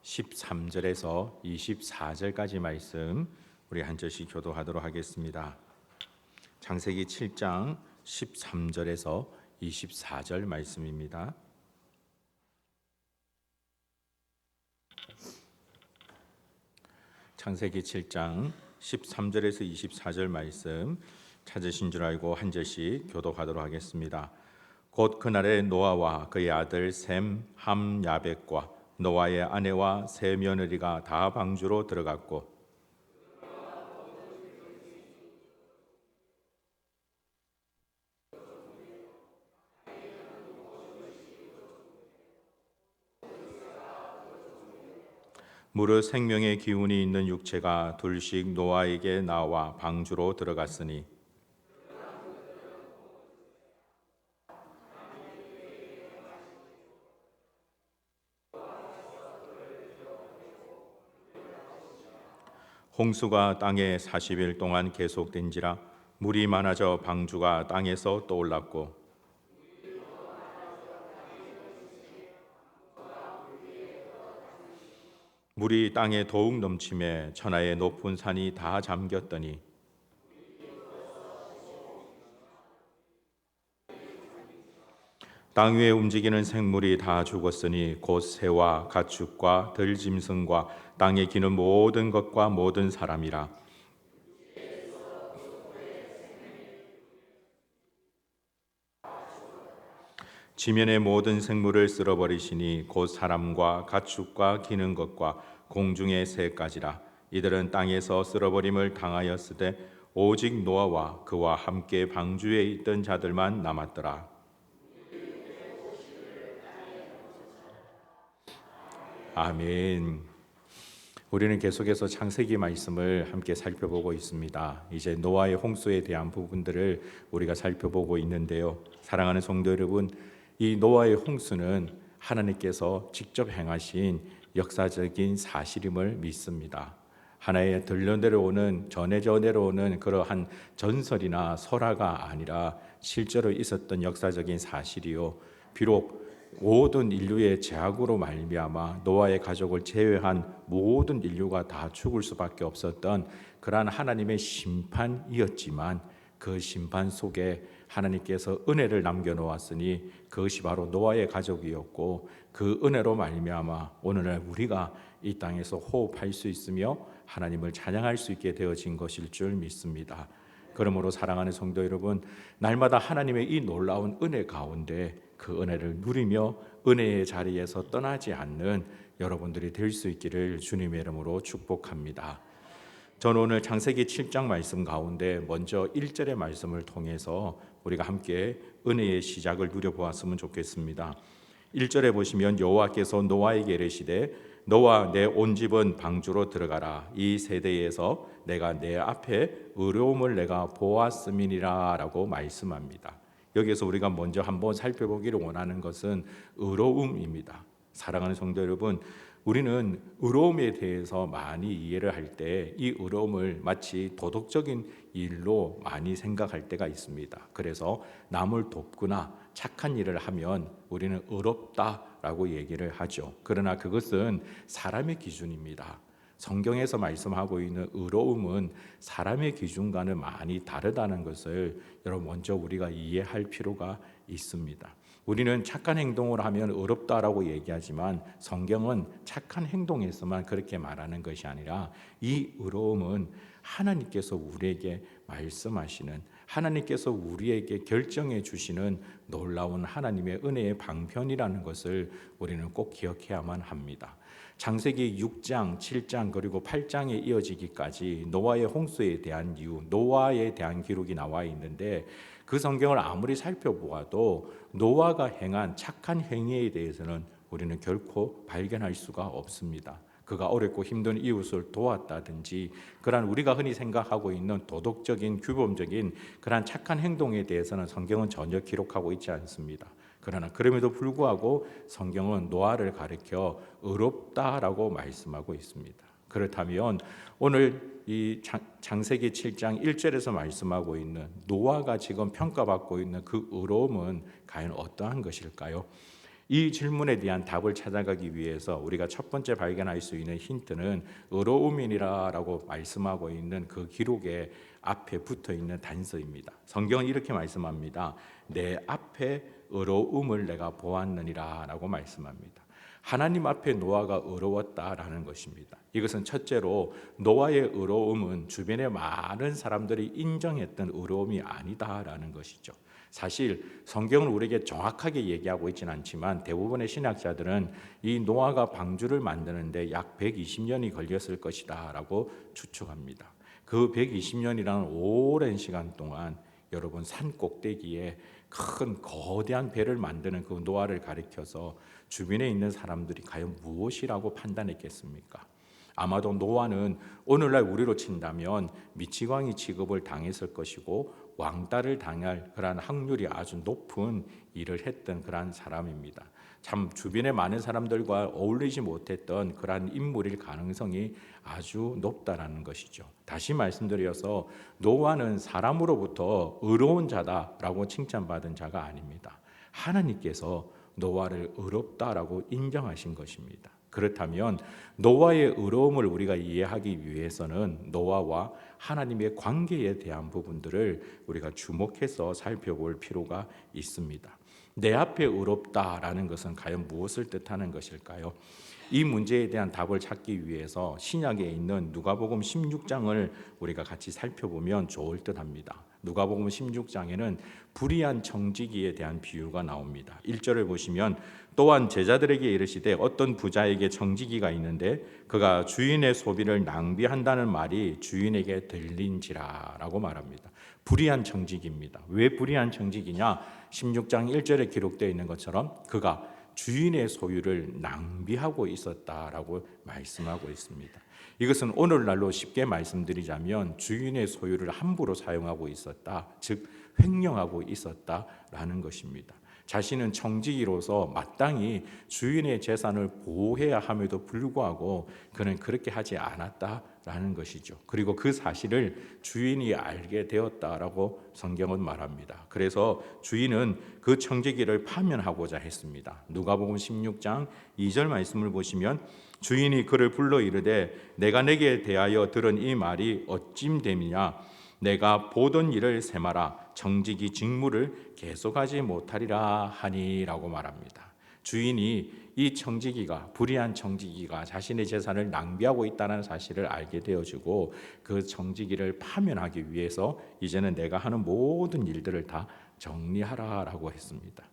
13절에서 24절까지 말씀 우리 한 절씩 교도하도록 하겠습니다. 창세기 7장 13절에서 24절 말씀입니다. 창세기 7장 13절에서 24절 말씀 찾으신 줄 알고 한 절씩 교도하도록 하겠습니다. 곧 그날에 노아와 그의 아들 셈, 함, 야벳과 노아의 아내와 세 며느리가 다 방주로 들어갔고 무릇 생명의 기운이 있는 육체가 둘씩 노아에게 나와 방주로 들어갔으니 홍수가 땅에 40일 동안 계속된지라 물이 많아져 방주가 땅에서 떠올랐고 물이 땅에 더욱 넘침에 천하의 높은 산이 다 잠겼더니 땅 위에 움직이는 생물이 다 죽었으니 곧 새와 가축과 들짐승과 땅에 기는 모든 것과 모든 사람이라. 지면의 모든 생물을 쓸어버리시니 곧 사람과 가축과 기는 것과 공중의 새까지라. 이들은 땅에서 쓸어버림을 당하였으되 오직 노아와 그와 함께 방주에 있던 자들만 남았더라. 아멘. 우리는 계속해서 창세기 말씀을 함께 살펴보고 있습니다. 이제 노아의 홍수에 대한 부분들을 우리가 살펴보고 있는데요. 사랑하는 성도 여러분, 이 노아의 홍수는 하나님께서 직접 행하신 역사적인 사실임을 믿습니다. 하나의 들려내려오는 전해져 내려오는 그러한 전설이나 설화가 아니라 실제로 있었던 역사적인 사실이요. 비록 모든 인류의 죄악으로 말미암아 노아의 가족을 제외한 모든 인류가 다 죽을 수밖에 없었던 그러한 하나님의 심판이었지만 그 심판 속에 하나님께서 은혜를 남겨놓았으니 그것이 바로 노아의 가족이었고 그 은혜로 말미암아 오늘날 우리가 이 땅에서 호흡할 수 있으며 하나님을 찬양할 수 있게 되어진 것일 줄 믿습니다. 그러므로 사랑하는 성도 여러분, 날마다 하나님의 이 놀라운 은혜 가운데 그 은혜를 누리며 은혜의 자리에서 떠나지 않는 여러분들이 될 수 있기를 주님의 이름으로 축복합니다. 저는 오늘 창세기 7장 말씀 가운데 먼저 1절의 말씀을 통해서 우리가 함께 은혜의 시작을 누려보았으면 좋겠습니다. 1절에 보시면 여호와께서 노아에게 이르시되 너와 내 온 집은 방주로 들어가라. 이 세대에서 내가 내 앞에 의로움을 내가 보았음이니라 라고 말씀합니다. 여기서 우리가 먼저 한번 살펴보기를 원하는 것은 의로움입니다. 사랑하는 성도 여러분, 우리는 의로움에 대해서 많이 이해를 할 때 이 의로움을 마치 도덕적인 일로 많이 생각할 때가 있습니다. 그래서 남을 돕거나 착한 일을 하면 우리는 의롭다라고 얘기를 하죠. 그러나 그것은 사람의 기준입니다. 성경에서 말씀하고 있는 의로움은 사람의 기준과는 많이 다르다는 것을 여러분 먼저 우리가 이해할 필요가 있습니다. 우리는 착한 행동을 하면 의롭다라고 얘기하지만 성경은 착한 행동에서만 그렇게 말하는 것이 아니라 이 의로움은 하나님께서 우리에게 말씀하시는, 하나님께서 우리에게 결정해 주시는 놀라운 하나님의 은혜의 방편이라는 것을 우리는 꼭 기억해야만 합니다. 창세기 6장, 7장 그리고 8장에 이어지기까지 노아의 홍수에 대한 이유, 노아에 대한 기록이 나와 있는데 그 성경을 아무리 살펴보아도 노아가 행한 착한 행위에 대해서는 우리는 결코 발견할 수가 없습니다. 그가 어렵고 힘든 이웃을 도왔다든지 그러한 우리가 흔히 생각하고 있는 도덕적인 규범적인 그러한 착한 행동에 대해서는 성경은 전혀 기록하고 있지 않습니다. 그러나 그럼에도 불구하고 성경은 노아를 가리켜 의롭다라고 말씀하고 있습니다. 그렇다면 오늘 이 창세기 7장 1절에서 말씀하고 있는 노아가 지금 평가받고 있는 그 의로움은 과연 어떠한 것일까요? 이 질문에 대한 답을 찾아가기 위해서 우리가 첫 번째 발견할 수 있는 힌트는 의로움이라고 말씀하고 있는 그 기록의 앞에 붙어 있는 단서입니다. 성경은 이렇게 말씀합니다. 내 앞에 의로움을 내가 보았느니라라고 말씀합니다. 하나님 앞에 노아가 의로웠다라는 것입니다. 이것은 첫째로 노아의 의로움은 주변의 많은 사람들이 인정했던 의로움이 아니다라는 것이죠. 사실 성경은 우리에게 정확하게 얘기하고 있지는 않지만 대부분의 신학자들은 이 노아가 방주를 만드는데 약 120년이 걸렸을 것이다 라고 추측합니다. 그 120년이라는 오랜 시간 동안 여러분 산 꼭대기에 큰 거대한 배를 만드는 그 노아를 가리켜서 주변에 있는 사람들이 과연 무엇이라고 판단했겠습니까? 아마도 노아는 오늘날 우리로 친다면 미치광이 취급을 당했을 것이고 왕따를 당할 그러한 확률이 아주 높은 일을 했던 그러한 사람입니다. 참 주변에 많은 사람들과 어울리지 못했던 그러한 인물일 가능성이 아주 높다라는 것이죠. 다시 말씀드려서 노아는 사람으로부터 의로운 자다라고 칭찬받은 자가 아닙니다. 하나님께서 노아를 의롭다라고 인정하신 것입니다. 그렇다면 노아의 의로움을 우리가 이해하기 위해서는 노아와 하나님의 관계에 대한 부분들을 우리가 주목해서 살펴볼 필요가 있습니다. 내 앞에 의롭다라는 것은 과연 무엇을 뜻하는 것일까요? 이 문제에 대한 답을 찾기 위해서 신약에 있는 누가복음 16장을 우리가 같이 살펴보면 좋을 듯합니다. 누가복음 16장에는 불의한 청지기에 대한 비유가 나옵니다. 1절을 보시면 또한 제자들에게 이르시되 어떤 부자에게 청지기가 있는데 그가 주인의 소비를 낭비한다는 말이 주인에게 들린지라 라고 말합니다. 불의한 청지기입니다. 왜 불의한 청지기냐? 16장 1절에 기록되어 있는 것처럼 그가 주인의 소유를 낭비하고 있었다라고 말씀하고 있습니다. 이것은 오늘날로 쉽게 말씀드리자면 주인의 소유를 함부로 사용하고 있었다, 즉 횡령하고 있었다라는 것입니다. 자신은 청지기로서 마땅히 주인의 재산을 보호해야 함에도 불구하고 그는 그렇게 하지 않았다라는 것이죠. 그리고 그 사실을 주인이 알게 되었다라고 성경은 말합니다. 그래서 주인은 그 청지기를 파면하고자 했습니다. 누가복음 16장 2절 말씀을 보시면 주인이 그를 불러 이르되 내가 내게 대하여 들은 이 말이 어찜됨이냐? 내가 보던 일을 세마라 청지기 직무를 계속하지 못하리라 하니라고 말합니다. 주인이 이 청지기가 불의한 청지기가 자신의 재산을 낭비하고 있다는 사실을 알게 되어지고 그 청지기를 파면하기 위해서 이제는 내가 하는 모든 일들을 다 정리하라라고 했습니다.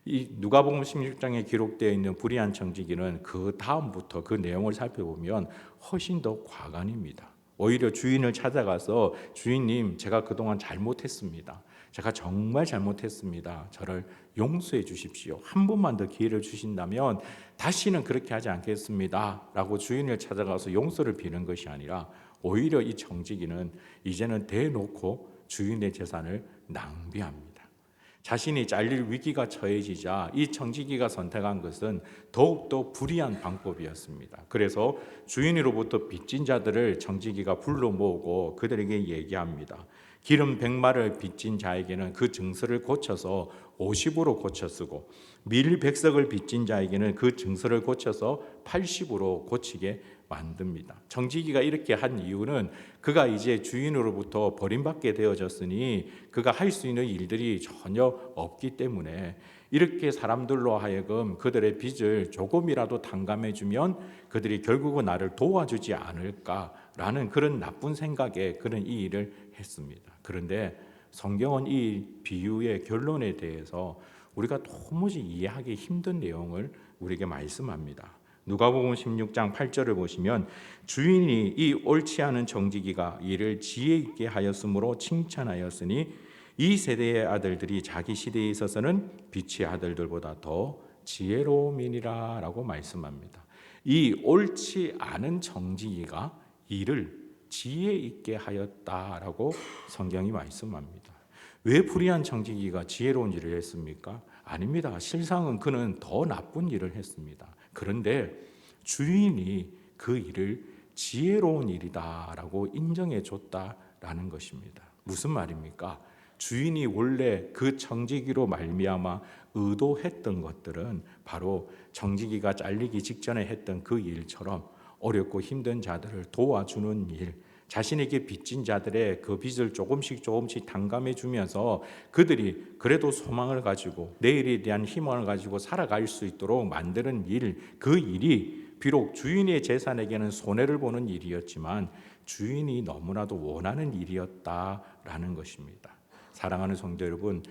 이 누가복음 16장에 기록되어 있는 불의한 청지기는 그 다음부터 그 내용을 살펴보면 훨씬 더 과간입니다. 오히려 주인을 찾아가서 주인님, 제가 그동안 잘못했습니다. 제가 정말 잘못했습니다. 저를 용서해 주십시오. 한 번만 더 기회를 주신다면 다시는 그렇게 하지 않겠습니다. 라고 주인을 찾아가서 용서를 비는 것이 아니라 오히려 이 청지기는 이제는 대놓고 주인의 재산을 낭비합니다. 자신이 잘릴 위기가 처해지자 이 청지기가 선택한 것은 더욱더 불의한 방법이었습니다. 그래서 주인으로부터 빚진 자들을 청지기가 불러 모으고 그들에게 얘기합니다. 기름 100마를 빚진 자에게는 그 증서를 고쳐서 50으로 고쳐 쓰고 밀 100석을 빚진 자에게는 그 증서를 고쳐서 80으로 고치게 만듭니다. 청지기가 이렇게 한 이유는 그가 이제 주인으로부터 버림받게 되어졌으니 그가 할 수 있는 일들이 전혀 없기 때문에 이렇게 사람들로 하여금 그들의 빚을 조금이라도 탕감해주면 그들이 결국은 나를 도와주지 않을까라는 그런 나쁜 생각에 그는 이 일을 했습니다. 그런데 성경은 이 비유의 결론에 대해서 우리가 도무지 이해하기 힘든 내용을 우리에게 말씀합니다. 누가복음 16장 8절을 보시면 주인이 이 옳지 않은 청지기가 이를 지혜 있게 하였으므로 칭찬하였으니 이 세대의 아들들이 자기 시대에 있어서는 빛의 아들들보다 더 지혜로움이니라 라고 말씀합니다. 이 옳지 않은 청지기가 이를 지혜 있게 하였다라고 성경이 말씀합니다. 왜 불의한 청지기가 지혜로운 일을 했습니까? 아닙니다. 실상은 그는 더 나쁜 일을 했습니다. 그런데 주인이 그 일을 지혜로운 일이다라고 인정해 줬다라는 것입니다. 무슨 말입니까? 주인이 원래 그 청지기로 말미암아 의도했던 것들은 바로 청지기가 잘리기 직전에 했던 그 일처럼 어렵고 힘든 자들을 도와주는 일, 자신에게 빚진 자들의 그 빚을 조금씩 탕감해 주면서 그들이 그래도 소망을 가지고 내일에 대한 희망을 가지고 살아갈 수 있도록 만드는 일, 그 일이 비록 주인의 재산에게는 손해를 보는 일이었지만 주인이 너무나도 원하는 일이었다라는 것입니다. 사랑하는 성도 여러분,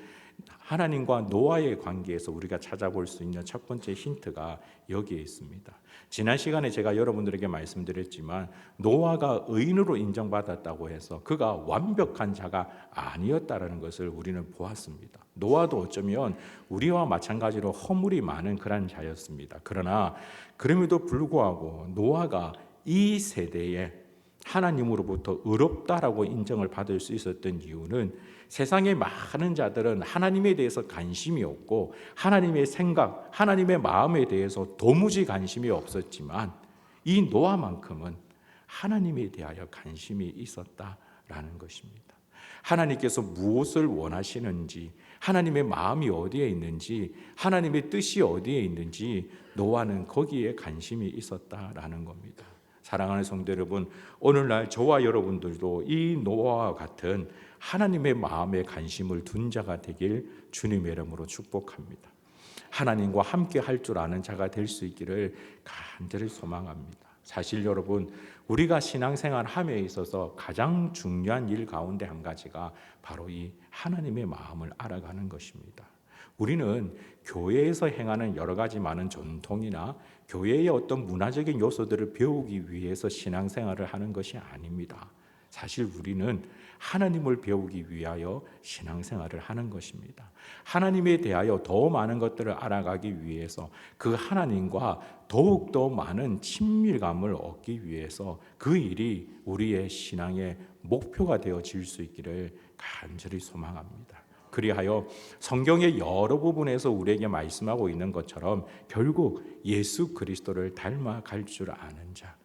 하나님과 노아의 관계에서 우리가 찾아볼 수 있는 첫 번째 힌트가 여기에 있습니다. 지난 시간에 제가 여러분들에게 말씀드렸지만 노아가 의인으로 인정받았다고 해서 그가 완벽한 자가 아니었다라는 것을 우리는 보았습니다. 노아도 어쩌면 우리와 마찬가지로 허물이 많은 그런 자였습니다. 그러나 그럼에도 불구하고 노아가 이 세대에 하나님으로부터 의롭다라고 인정을 받을 수 있었던 이유는 세상의 많은 자들은 하나님에 대해서 관심이 없고 하나님의 생각, 하나님의 마음에 대해서 도무지 관심이 없었지만 이 노아만큼은 하나님에 대하여 관심이 있었다라는 것입니다. 하나님께서 무엇을 원하시는지, 하나님의 마음이 어디에 있는지, 하나님의 뜻이 어디에 있는지 노아는 거기에 관심이 있었다라는 겁니다. 사랑하는 성도 여러분, 오늘날 저와 여러분들도 이 노아와 같은 하나님의 마음에 관심을 둔 자가 되길 주님의 이름으로 축복합니다. 하나님과 함께 할 줄 아는 자가 될 수 있기를 간절히 소망합니다. 사실 여러분, 우리가 신앙생활 함에 있어서 가장 중요한 일 가운데 한 가지가 바로 이 하나님의 마음을 알아가는 것입니다. 우리는 교회에서 행하는 여러 가지 많은 전통이나 교회의 어떤 문화적인 요소들을 배우기 위해서 신앙생활을 하는 것이 아닙니다. 사실 우리는 하나님을 배우기 위하여 신앙생활을 하는 것입니다. 하나님에 대하여 더 많은 것들을 알아가기 위해서 그 하나님과 더욱더 많은 친밀감을 얻기 위해서 그 일이 우리의 신앙의 목표가 되어질 수 있기를 간절히 소망합니다. 그리하여 성경의 여러 부분에서 우리에게 말씀하고 있는 것처럼 결국 예수 그리스도를 닮아갈 줄 아는 자,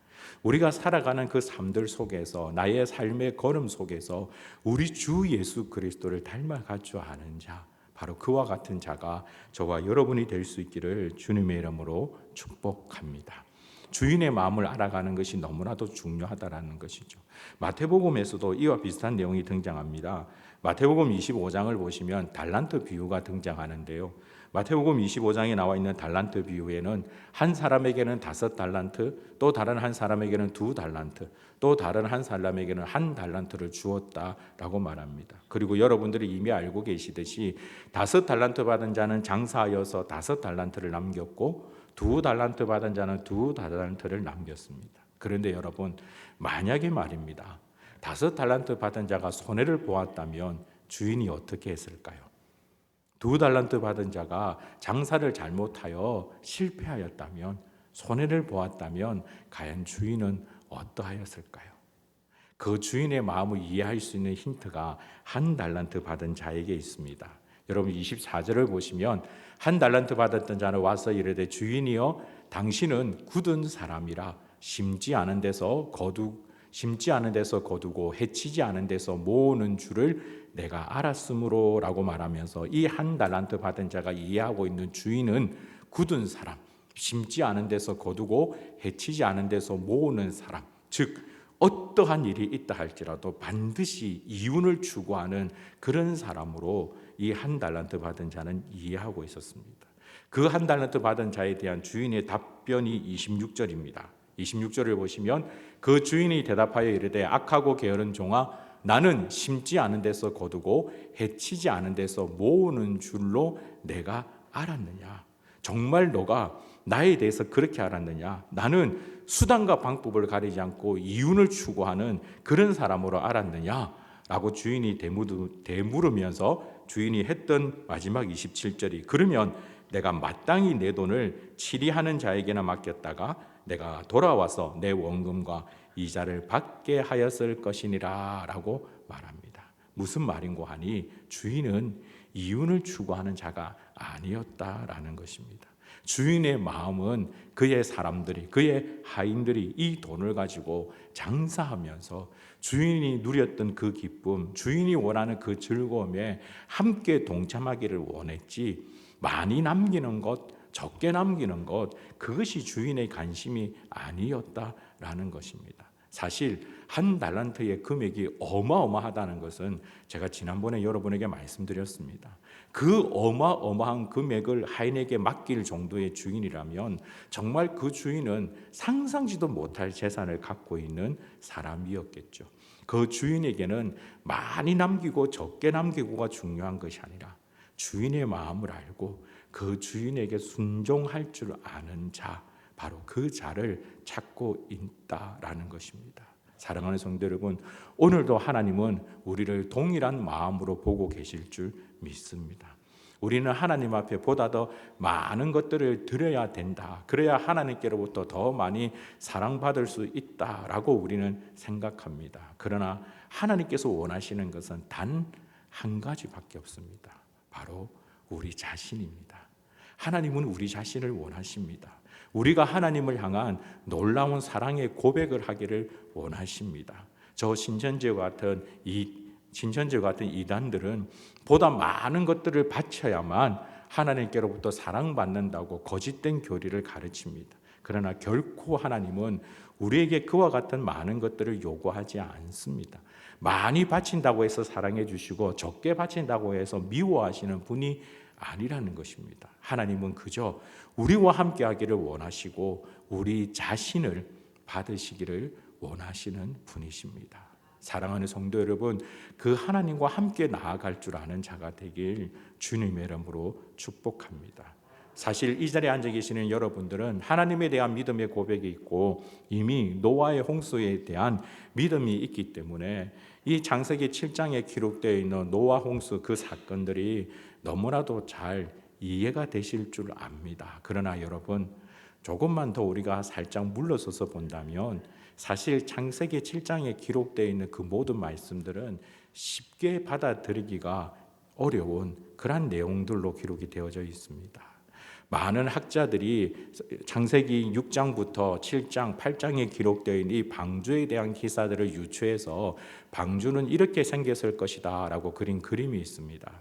우리가 살아가는 그 삶들 속에서 나의 삶의 걸음 속에서 우리 주 예수 그리스도를 닮아갈 줄 아는 자, 바로 그와 같은 자가 저와 여러분이 될 수 있기를 주님의 이름으로 축복합니다. 주인의 마음을 알아가는 것이 너무나도 중요하다라는 것이죠. 마태복음에서도 이와 비슷한 내용이 등장합니다. 마태복음 25장을 보시면 달란트 비유가 등장하는데요. 마태복음 25장에 나와 있는 달란트 비유에는 한 사람에게는 5달란트, 또 다른 한 사람에게는 2달란트, 또 다른 한 사람에게는 1달란트를 주었다라고 말합니다. 그리고 여러분들이 이미 알고 계시듯이 5달란트 받은 자는 장사하여서 5달란트를 남겼고 2달란트 받은 자는 2달란트를 남겼습니다. 그런데 여러분, 만약에 말입니다, 5달란트 받은 자가 손해를 보았다면 주인이 어떻게 했을까요? 2달란트 받은 자가 장사를 잘못하여 실패하였다면, 손해를 보았다면 과연 주인은 어떠하였을까요? 그 주인의 마음을 이해할 수 있는 힌트가 1달란트 받은 자에게 있습니다. 여러분 24절을 보시면 1달란트 받았던 자는 와서 이르되 주인이여 당신은 굳은 사람이라 심지 않은 데서 거두고 해치지 않은 데서 모으는 줄을 내가 알았으므로 라고 말하면서 이 1달란트 받은 자가 이해하고 있는 주인은 굳은 사람, 심지 않은 데서 거두고 해치지 않은 데서 모으는 사람, 즉 어떠한 일이 있다 할지라도 반드시 이윤을 추구하는 그런 사람으로 이 1달란트 받은 자는 이해하고 있었습니다. 그 1달란트 받은 자에 대한 주인의 답변이 26절입니다. 26절을 보시면 그 주인이 대답하여 이르되 악하고 게으른 종아, 나는 심지 않은 데서 거두고 해치지 않은 데서 모으는 줄로 내가 알았느냐? 정말 너가 나에 대해서 그렇게 알았느냐? 나는 수단과 방법을 가리지 않고 이윤을 추구하는 그런 사람으로 알았느냐? 라고 주인이 되물으면서 주인이 했던 마지막 27절이, 그러면 내가 마땅히 내 돈을 치리하는 자에게나 맡겼다가 내가 돌아와서 내 원금과 이자를 받게 하였을 것이니라 라고 말합니다. 무슨 말인고 하니 주인은 이윤을 추구하는 자가 아니었다라는 것입니다. 주인의 마음은 그의 사람들이, 그의 하인들이 이 돈을 가지고 장사하면서 주인이 누렸던 그 기쁨, 주인이 원하는 그 즐거움에 함께 동참하기를 원했지, 많이 남기는 것, 적게 남기는 것, 그것이 주인의 관심이 아니었다라는 것입니다. 사실 한 달란트의 금액이 어마어마하다는 것은 제가 지난번에 여러분에게 말씀드렸습니다. 그 어마어마한 금액을 하인에게 맡길 정도의 주인이라면 정말 그 주인은 상상지도 못할 재산을 갖고 있는 사람이었겠죠. 그 주인에게는 많이 남기고 적게 남기고가 중요한 것이 아니라 주인의 마음을 알고 그 주인에게 순종할 줄 아는 자, 바로 그 자를 찾고 있다라는 것입니다. 사랑하는 성도 여러분, 오늘도 하나님은 우리를 동일한 마음으로 보고 계실 줄 믿습니다. 우리는 하나님 앞에 보다 더 많은 것들을 드려야 된다. 그래야 하나님께로부터 더 많이 사랑받을 수 있다라고 우리는 생각합니다. 그러나 하나님께서 원하시는 것은 단 한 가지밖에 없습니다. 바로 우리 자신입니다. 하나님은 우리 자신을 원하십니다. 우리가 하나님을 향한 놀라운 사랑의 고백을 하기를 원하십니다. 저 신천지와 같은 이단들은 보다 많은 것들을 바쳐야만 하나님께로부터 사랑받는다고 거짓된 교리를 가르칩니다. 그러나 결코 하나님은 우리에게 그와 같은 많은 것들을 요구하지 않습니다. 많이 바친다고 해서 사랑해 주시고 적게 바친다고 해서 미워하시는 분이 아니라는 것입니다. 하나님은 그저 우리와 함께 하기를 원하시고 우리 자신을 받으시기를 원하시는 분이십니다. 사랑하는 성도 여러분, 그 하나님과 함께 나아갈 줄 아는 자가 되길 주님의 이름으로 축복합니다. 사실 이 자리에 앉아 계시는 여러분들은 하나님에 대한 믿음의 고백이 있고 이미 노아의 홍수에 대한 믿음이 있기 때문에 이 창세기 7장에 기록되어 있는 노아 홍수 그 사건들이 너무나도 잘 이해가 되실 줄 압니다. 그러나 여러분, 조금만 더 우리가 살짝 물러서서 본다면 사실 창세기 7장에 기록되어 있는 그 모든 말씀들은 쉽게 받아들이기가 어려운 그런 내용들로 기록이 되어져 있습니다. 많은 학자들이 창세기 6장부터 7장, 8장에 기록되어 있는 이 방주에 대한 기사들을 유추해서 방주는 이렇게 생겼을 것이다 라고 그린 그림이 있습니다.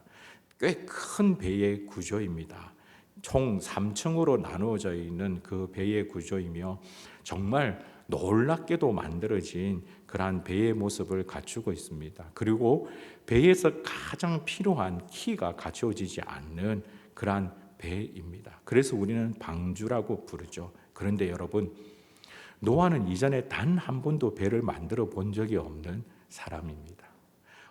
꽤 큰 배의 구조입니다. 총 3층으로 나누어져 있는 그 배의 구조이며 정말 놀랍게도 만들어진 그러한 배의 모습을 갖추고 있습니다. 그리고 배에서 가장 필요한 키가 갖춰지지 않는 그러한 배입니다. 그래서 우리는 방주라고 부르죠. 그런데 여러분, 노아는 이전에 단 한 번도 배를 만들어 본 적이 없는 사람입니다.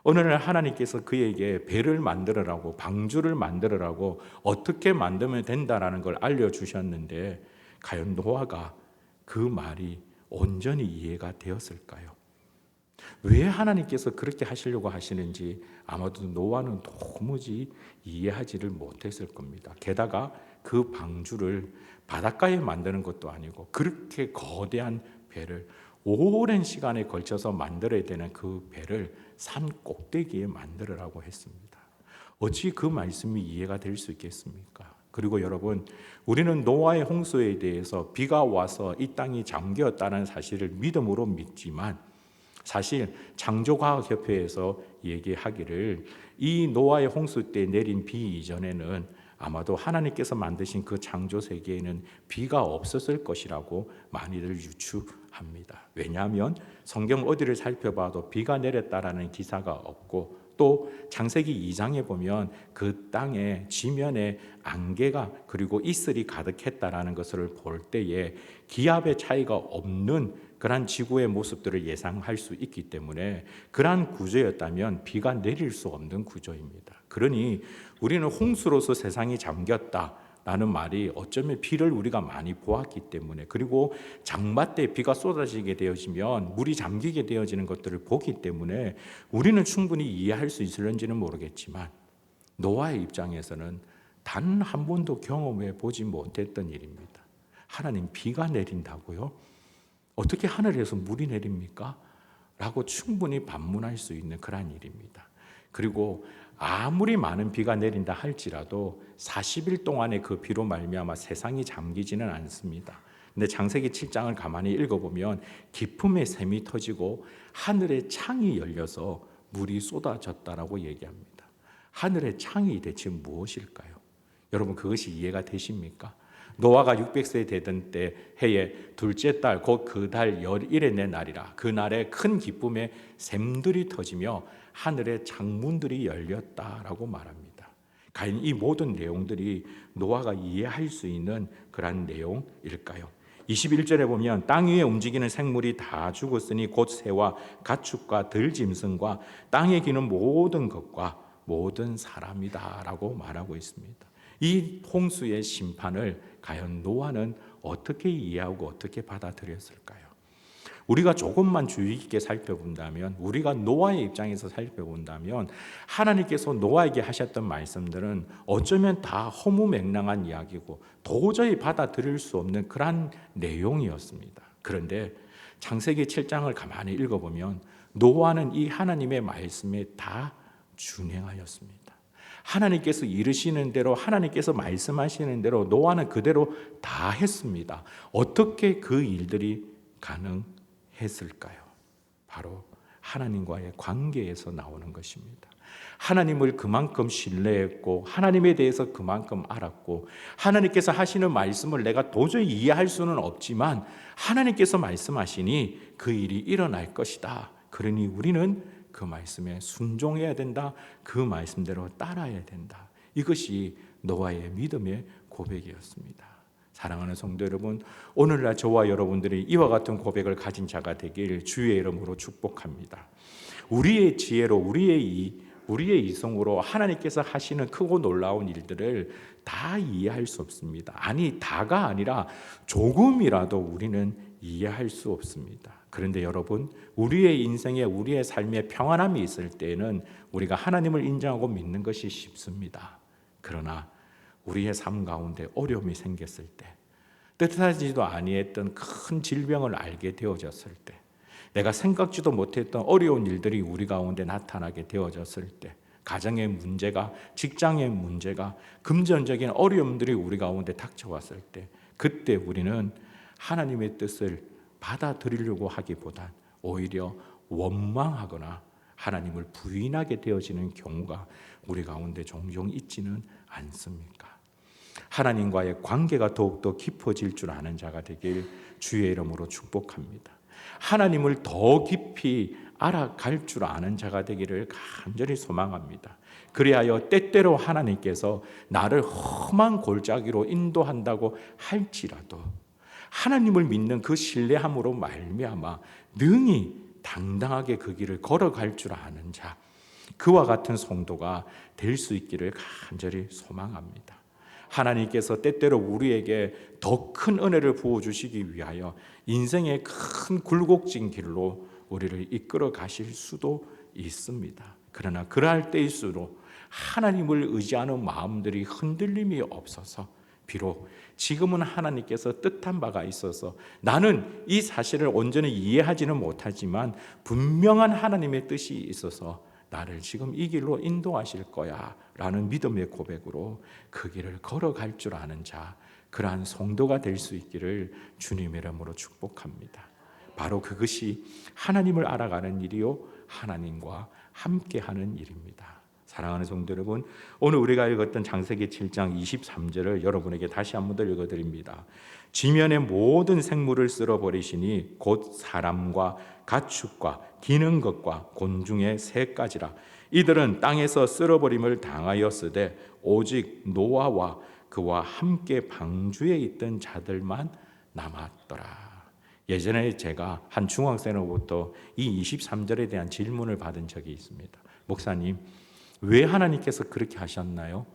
어느 날 하나님께서 그에게 배를 만들으라고, 방주를 만들으라고 어떻게 만들면 된다라는 걸 알려주셨는데 과연 노아가 그 말이 온전히 이해가 되었을까요? 왜 하나님께서 그렇게 하시려고 하시는지 아마도 노아는 도무지 이해하지를 못했을 겁니다. 게다가 그 방주를 바닷가에 만드는 것도 아니고 그렇게 거대한 배를 오랜 시간에 걸쳐서 만들어야 되는 그 배를 산 꼭대기에 만들으라고 했습니다. 어찌 그 말씀이 이해가 될 수 있겠습니까? 그리고 여러분, 우리는 노아의 홍수에 대해서 비가 와서 이 땅이 잠겼다는 사실을 믿음으로 믿지만 사실 창조과학협회에서 얘기하기를 이 노아의 홍수 때 내린 비 이전에는 아마도 하나님께서 만드신 그 창조 세계에는 비가 없었을 것이라고 많이들 유추합니다. 왜냐하면 성경 어디를 살펴봐도 비가 내렸다라는 기사가 없고 또 창세기 2장에 보면 그 땅에 지면에 안개가 그리고 이슬이 가득했다라는 것을 볼 때에 기압의 차이가 없는 그러한 지구의 모습들을 예상할 수 있기 때문에 그러한 구조였다면 비가 내릴 수 없는 구조입니다. 그러니 우리는 홍수로서 세상이 잠겼다라는 말이 어쩌면 비를 우리가 많이 보았기 때문에 그리고 장마 때 비가 쏟아지게 되어지면 물이 잠기게 되어지는 것들을 보기 때문에 우리는 충분히 이해할 수 있을는지는 모르겠지만 노아의 입장에서는 단 한 번도 경험해 보지 못했던 일입니다. 하나님, 비가 내린다고요? 어떻게 하늘에서 물이 내립니까? 라고 충분히 반문할 수 있는 그런 일입니다. 그리고 아무리 많은 비가 내린다 할지라도 40일 동안의 그 비로 말미암아 세상이 잠기지는 않습니다. 근데 창세기 7장을 가만히 읽어보면 기품의 샘이 터지고 하늘의 창이 열려서 물이 쏟아졌다라고 얘기합니다. 하늘의 창이 대체 무엇일까요? 여러분, 그것이 이해가 되십니까? 노아가 600세 되던 때 해의 둘째 달 곧 그 달 열일의 내 날이라. 그날에 큰 기쁨의 샘들이 터지며 하늘의 창문들이 열렸다라고 말합니다. 과연 이 모든 내용들이 노아가 이해할 수 있는 그런 내용일까요? 21절에 보면 땅 위에 움직이는 생물이 다 죽었으니 곧 새와 가축과 들짐승과 땅에 기는 모든 것과 모든 사람이다 라고 말하고 있습니다. 이 홍수의 심판을 과연 노아는 어떻게 이해하고 어떻게 받아들였을까요? 우리가 조금만 주의 깊게 살펴본다면, 우리가 노아의 입장에서 살펴본다면 하나님께서 노아에게 하셨던 말씀들은 어쩌면 다 허무맹랑한 이야기고 도저히 받아들일 수 없는 그런 내용이었습니다. 그런데 창세기 7장을 가만히 읽어보면 노아는 이 하나님의 말씀에 다 준행하였습니다. 하나님께서 이르시는 대로, 하나님께서 말씀하시는 대로 노아는 그대로 다 했습니다. 어떻게 그 일들이 가능했을까요? 바로 하나님과의 관계에서 나오는 것입니다. 하나님을 그만큼 신뢰했고 하나님에 대해서 그만큼 알았고, 하나님께서 하시는 말씀을 내가 도저히 이해할 수는 없지만 하나님께서 말씀하시니 그 일이 일어날 것이다. 그러니 우리는 그 말씀에 순종해야 된다. 그 말씀대로 따라야 된다. 이것이 노아의 믿음의 고백이었습니다. 사랑하는 성도 여러분, 오늘날 저와 여러분들이 이와 같은 고백을 가진 자가 되길 주의 이름으로 축복합니다. 우리의 지혜로, 우리의 이성으로 하나님께서 하시는 크고 놀라운 일들을 다 이해할 수 없습니다. 아니, 다가 아니라 조금이라도 우리는 이해할 수 없습니다. 그런데 여러분, 우리의 인생에, 우리의 삶에 평안함이 있을 때에는 우리가 하나님을 인정하고 믿는 것이 쉽습니다. 그러나 우리의 삶 가운데 어려움이 생겼을 때, 뜻하지도 아니했던 큰 질병을 알게 되어졌을 때, 내가 생각지도 못했던 어려운 일들이 우리 가운데 나타나게 되어졌을 때, 가정의 문제가, 직장의 문제가, 금전적인 어려움들이 우리 가운데 닥쳐왔을 때, 그때 우리는 하나님의 뜻을 받아들이려고 하기보단 오히려 원망하거나 하나님을 부인하게 되어지는 경우가 우리 가운데 종종 있지는 않습니까? 하나님과의 관계가 더욱더 깊어질 줄 아는 자가 되길 주의 이름으로 축복합니다. 하나님을 더 깊이 알아갈 줄 아는 자가 되기를 간절히 소망합니다. 그리하여 때때로 하나님께서 나를 험한 골짜기로 인도한다고 할지라도 하나님을 믿는 그 신뢰함으로 말미암아 능히 당당하게 그 길을 걸어갈 줄 아는 자, 그와 같은 성도가 될 수 있기를 간절히 소망합니다. 하나님께서 때때로 우리에게 더 큰 은혜를 부어주시기 위하여 인생의 큰 굴곡진 길로 우리를 이끌어 가실 수도 있습니다. 그러나 그러할 때일수록 하나님을 의지하는 마음들이 흔들림이 없어서, 비록 지금은 하나님께서 뜻한 바가 있어서 나는 이 사실을 온전히 이해하지는 못하지만 분명한 하나님의 뜻이 있어서 나를 지금 이 길로 인도하실 거야 라는 믿음의 고백으로 그 길을 걸어갈 줄 아는 자, 그러한 성도가 될 수 있기를 주님의 이름으로 축복합니다. 바로 그것이 하나님을 알아가는 일이요, 하나님과 함께하는 일입니다. 사랑하는 성도 여러분, 오늘 우리가 읽었던 창세기 7장 23절을 여러분에게 다시 한 번 더 읽어드립니다. 지면의 모든 생물을 쓸어버리시니 곧 사람과 가축과 기는 것과 곤중의 새까지라. 이들은 땅에서 쓸어버림을 당하였으되 오직 노아와 그와 함께 방주에 있던 자들만 남았더라. 예전에 제가 한 중학생으로부터 이 23절에 대한 질문을 받은 적이 있습니다. 목사님, 왜 하나님께서 그렇게 하셨나요?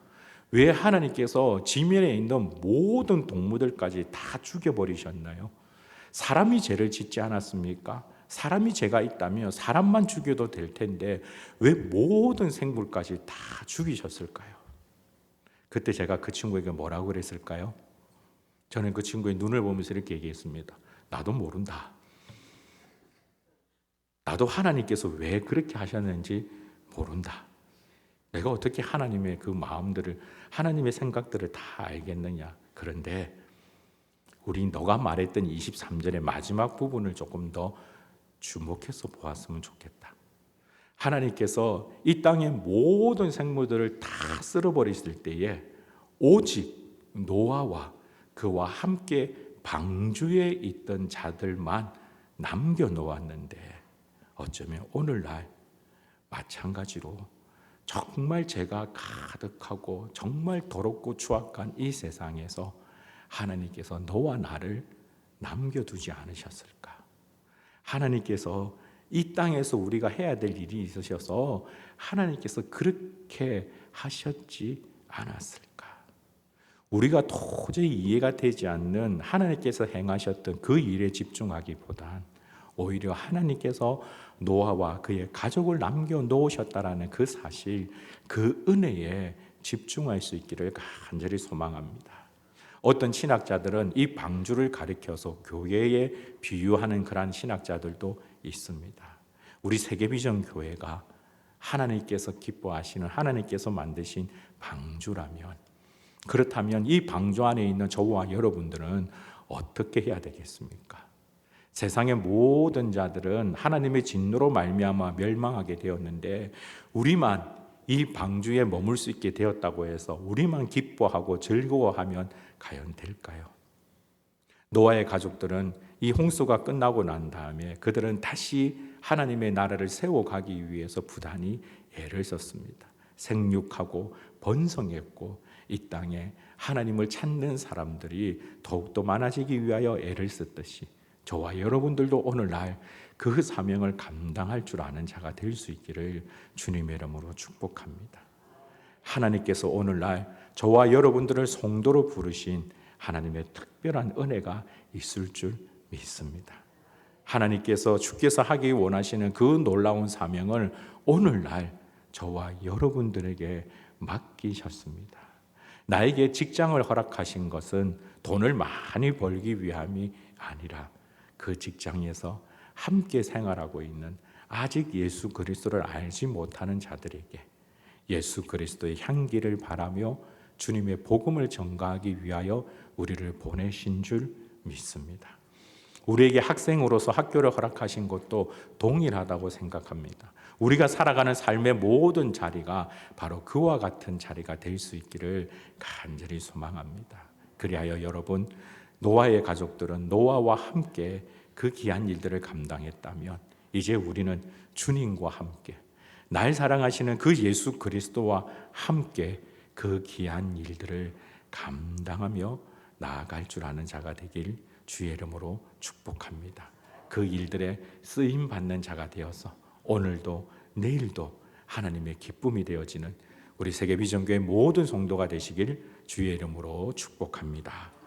왜 하나님께서 지면에 있는 모든 동물들까지 다 죽여버리셨나요? 사람이 죄를 짓지 않았습니까? 사람이 죄가 있다면 사람만 죽여도 될 텐데 왜 모든 생물까지 다 죽이셨을까요? 그때 제가 그 친구에게 뭐라고 그랬을까요? 저는 그 친구의 눈을 보면서 이렇게 얘기했습니다. 나도 모른다. 나도 하나님께서 왜 그렇게 하셨는지 모른다. 내가 어떻게 하나님의 그 마음들을, 하나님의 생각들을 다 알겠느냐. 그런데 우리 너가 말했던 23절의 마지막 부분을 조금 더 주목해서 보았으면 좋겠다. 하나님께서 이 땅의 모든 생물들을 다 쓸어버리실 때에 오직 노아와 그와 함께 방주에 있던 자들만 남겨놓았는데, 어쩌면 오늘날 마찬가지로 정말 죄가 가득하고 정말 더럽고 추악한 이 세상에서 하나님께서 너와 나를 남겨두지 않으셨을까? 하나님께서 이 땅에서 우리가 해야 될 일이 있으셔서 하나님께서 그렇게 하셨지 않았을까? 우리가 도저히 이해가 되지 않는 하나님께서 행하셨던 그 일에 집중하기보단 오히려 하나님께서 노아와 그의 가족을 남겨놓으셨다라는 그 사실, 그 은혜에 집중할 수 있기를 간절히 소망합니다. 어떤 신학자들은 이 방주를 가리켜서 교회에 비유하는 그러한 신학자들도 있습니다. 우리 세계비전 교회가 하나님께서 기뻐하시는, 하나님께서 만드신 방주라면, 그렇다면 이 방주 안에 있는 저와 여러분들은 어떻게 해야 되겠습니까? 세상의 모든 자들은 하나님의 진노로 말미암아 멸망하게 되었는데 우리만 이 방주에 머물 수 있게 되었다고 해서 우리만 기뻐하고 즐거워하면 과연 될까요? 노아의 가족들은 이 홍수가 끝나고 난 다음에 그들은 다시 하나님의 나라를 세워가기 위해서 부단히 애를 썼습니다. 생육하고 번성했고 이 땅에 하나님을 찾는 사람들이 더욱더 많아지기 위하여 애를 썼듯이 저와 여러분들도 오늘날 그 사명을 감당할 줄 아는 자가 될 수 있기를 주님의 이름으로 축복합니다. 하나님께서 오늘날 저와 여러분들을 성도로 부르신 하나님의 특별한 은혜가 있을 줄 믿습니다. 하나님께서 주께서 하기 원하시는 그 놀라운 사명을 오늘날 저와 여러분들에게 맡기셨습니다. 나에게 직장을 허락하신 것은 돈을 많이 벌기 위함이 아니라 그 직장에서 함께 생활하고 있는 아직 예수 그리스도를 알지 못하는 자들에게 예수 그리스도의 향기를 바라며 주님의 복음을 전가하기 위하여 우리를 보내신 줄 믿습니다. 우리에게 학생으로서 학교를 허락하신 것도 동일하다고 생각합니다. 우리가 살아가는 삶의 모든 자리가 바로 그와 같은 자리가 될 수 있기를 간절히 소망합니다. 그리하여 여러분, 노아의 가족들은 노아와 함께 그 귀한 일들을 감당했다면 이제 우리는 주님과 함께 날 사랑하시는 그 예수 그리스도와 함께 그 귀한 일들을 감당하며 나아갈 줄 아는 자가 되길 주의 이름으로 축복합니다. 그 일들에 쓰임 받는 자가 되어서 오늘도 내일도 하나님의 기쁨이 되어지는 우리 세계비전교회 모든 성도가 되시길 주의 이름으로 축복합니다.